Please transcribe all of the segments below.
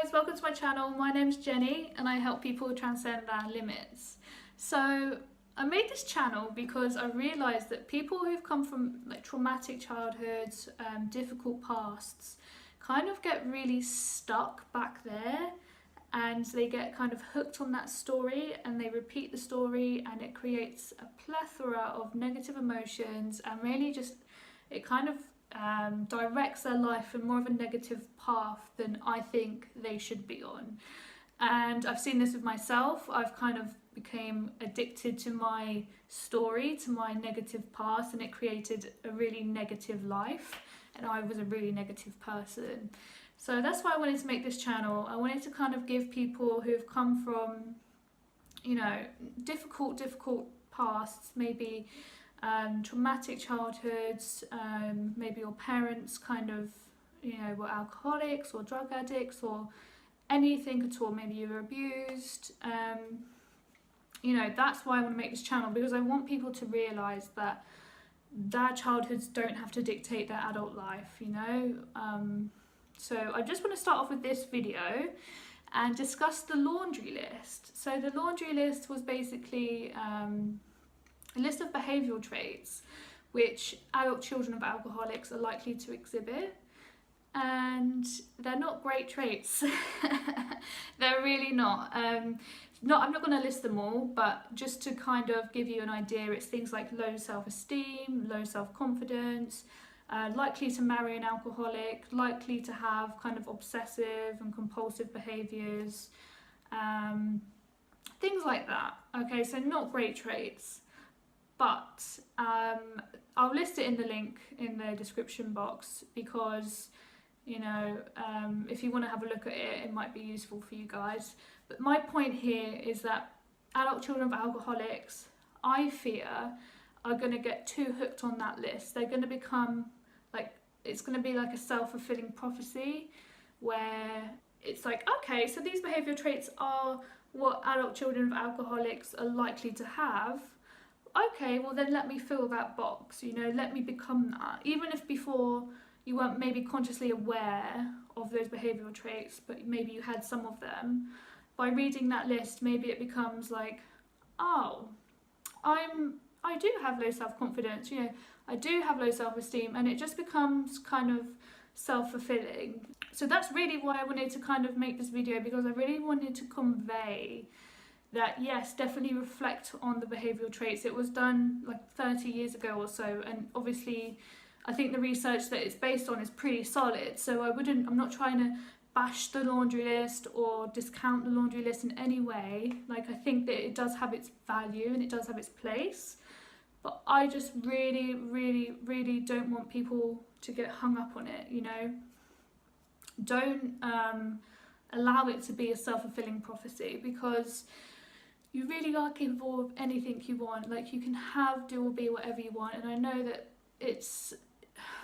guys, welcome to my channel. My name's Jenny and I help people transcend their limits. So I made this channel because I realised that people who've come from traumatic childhoods, difficult pasts, kind of get really stuck back there, and they get kind of hooked on that story and they repeat the story, and it creates a plethora of negative emotions, and really just it kind of directs their life in more of a negative path than I think they should be on. And I've seen this with myself. I've kind of became addicted to my story, to my negative past, and it created a really negative life, and I was a really negative person. So that's why I wanted to make this channel. I wanted to kind of give people who have come from, you know, difficult pasts, maybe traumatic childhoods, maybe your parents kind of, you know, were alcoholics or drug addicts or anything at all, maybe you were abused. You know, that's why I want to make this channel, because I want people to realise that their childhoods don't have to dictate their adult life, you know. So I just want to start off with this video and discuss the laundry list. So the laundry list was basically a list of behavioural traits which adult children of alcoholics are likely to exhibit, and they're not great traits. They're really not. I'm not going to list them all, but just to kind of give you an idea, it's things like low self-esteem, low self-confidence, likely to marry an alcoholic, likely to have kind of obsessive and compulsive behaviours, things like that. Okay, so not great traits. But I'll list it in the link in the description box, because, you know, if you want to have a look at it, it might be useful for you guys. But my point here is that adult children of alcoholics, I fear, are going to get too hooked on that list. They're going to become like, it's going to be like a self-fulfilling prophecy, where it's like, okay, so these behavioural traits are what adult children of alcoholics are likely to have. Okay, well then let me fill that box, you know, let me become that. Even if before you weren't maybe consciously aware of those behavioural traits, but maybe you had some of them, by reading that list, maybe it becomes like, oh, I do have low self-confidence, you know, I do have low self-esteem, and it just becomes kind of self-fulfilling. So that's really why I wanted to kind of make this video, because I really wanted to convey that yes, definitely reflect on the behavioural traits. It was done like 30 years ago or so, and obviously I think the research that it's based on is pretty solid, so I'm not trying to bash the laundry list or discount the laundry list in any way. Like, I think that it does have its value and it does have its place, but I just really don't want people to get hung up on it, you know. Don't allow it to be a self-fulfilling prophecy, because you really are capable of anything you want. Like, you can have, do or be whatever you want, and I know that it's,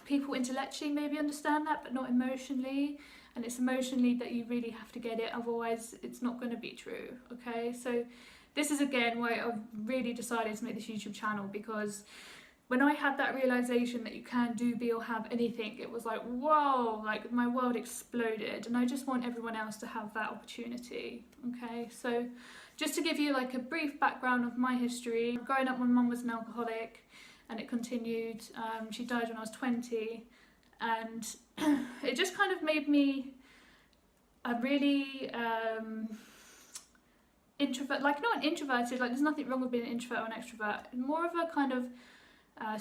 people intellectually maybe understand that, but not emotionally, and it's emotionally that you really have to get it, otherwise it's not going to be true, okay? So this is again why I've really decided to make this YouTube channel, because when I had that realisation that you can do, be or have anything, it was like, whoa, like my world exploded, and I just want everyone else to have that opportunity, okay? So just to give you like a brief background of my history, growing up my mum was an alcoholic, and it continued. She died when I was 20, and it just kind of made me a really introvert, like not an introverted, like there's nothing wrong with being an introvert or an extrovert, more of a kind of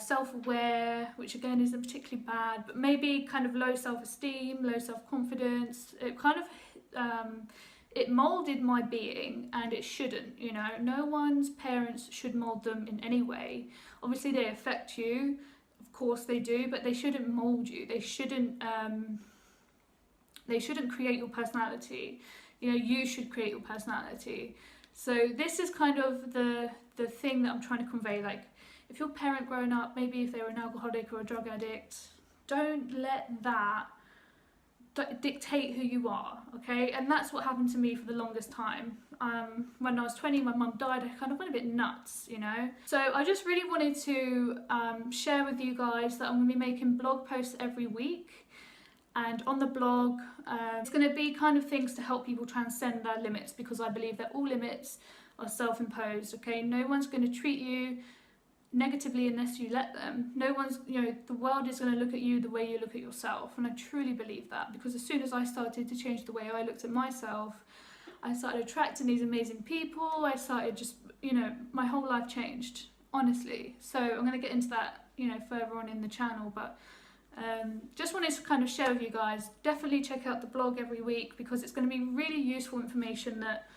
self-aware, which again isn't particularly bad, but maybe kind of low self-esteem, low self-confidence. It kind of it moulded my being, and it shouldn't, you know. No one's parents should mould them in any way. Obviously they affect you, of course they do, but they shouldn't mould you. They shouldn't create your personality. You know, you should create your personality. So this is kind of the thing that I'm trying to convey. Like, if your parent growing up, maybe if they were an alcoholic or a drug addict, don't let that dictate who you are, okay? And that's what happened to me for the longest time. When I was 20, my mum died. I kind of went a bit nuts, you know. So I just really wanted to share with you guys that I'm going to be making blog posts every week, And on the blog, it's going to be kind of things to help people transcend their limits, because I believe that all limits are self-imposed, okay? No one's going to treat you negatively unless you let them. No one's, the world is going to look at you the way you look at yourself. And I truly believe that, because as soon as I started to change the way I looked at myself, I started attracting these amazing people. I started just, my whole life changed, honestly. So I'm going to get into that, further on in the channel, but just wanted to kind of share with you guys. Definitely check out the blog every week, because it's going to be really useful information that,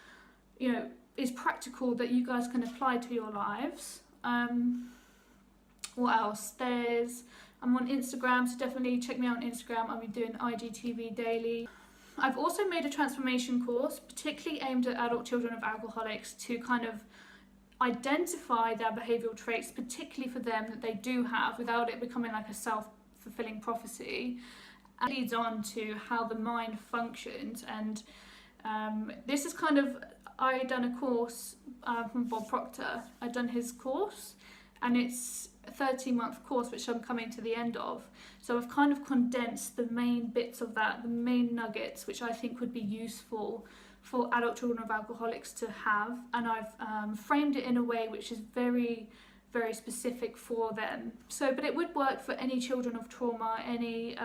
is practical, that you guys can apply to your lives. What else? I'm on Instagram, so definitely check me out on Instagram. I'll be doing IGTV daily. I've also made a transformation course, particularly aimed at adult children of alcoholics, to kind of identify their behavioural traits, particularly for them, that they do have, without it becoming like a self-fulfilling prophecy. And it leads on to how the mind functions. And this is kind of, I done a course from Bob Proctor. I've done his course, and it's a 13-month course, which I'm coming to the end of. So I've kind of condensed the main bits of that, the main nuggets, which I think would be useful for adult children of alcoholics to have. And I've framed it in a way which is very, very specific for them. So, but it would work for any children of trauma, any,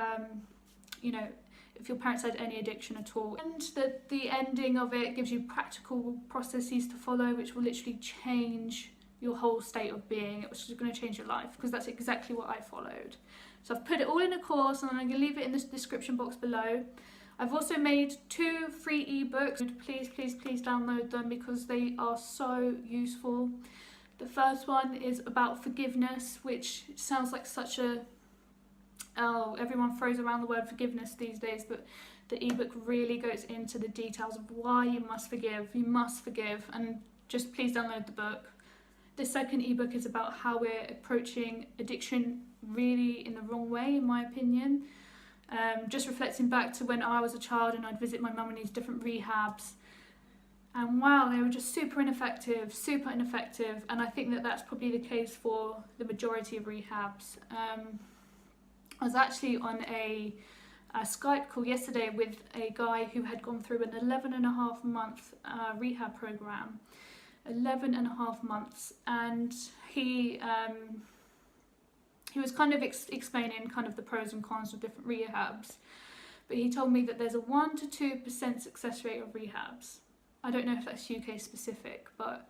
if your parents had any addiction at all. And the ending of it gives you practical processes to follow, which will literally change your whole state of being, which is going to change your life, because that's exactly what I followed. So I've put it all in a course, and I'm going to leave it in the description box below. I've also made 2 free ebooks. Please, please, please download them, because they are so useful. The first one is about forgiveness, which sounds like such a, everyone throws around the word forgiveness these days, but the ebook really goes into the details of why you must forgive. You must forgive, and just please download the book. The second ebook is about how we're approaching addiction really in the wrong way, in my opinion. Just reflecting back to when I was a child and I'd visit my mum in these different rehabs. And wow, they were just super ineffective. And I think that that's probably the case for the majority of rehabs. I was actually on a Skype call yesterday with a guy who had gone through an 11.5-month rehab program. 11.5 months, and he was kind of explaining kind of the pros and cons of different rehabs, but he told me that there's a 1 to 2% success rate of rehabs. I don't know if that's UK specific, but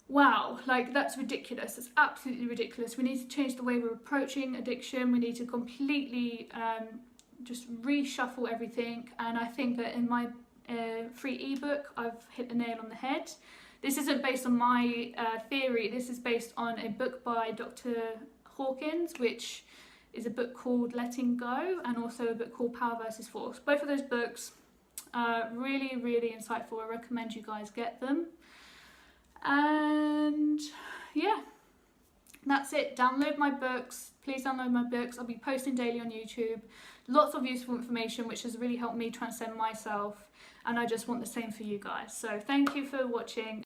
wow, like that's ridiculous. That's absolutely ridiculous. We need to change the way we're approaching addiction. We need to completely just reshuffle everything, and I think that in my free ebook I've hit the nail on the head. This isn't based on my theory. This is based on a book by Dr. Hawkins, which is a book called Letting Go, and also a book called Power versus Force. Both of those books are really, really insightful. I recommend you guys get them. And yeah, that's it. Download my books. Please download my books. I'll be posting daily on YouTube. Lots of useful information, which has really helped me transcend myself. And I just want the same for you guys. So thank you for watching,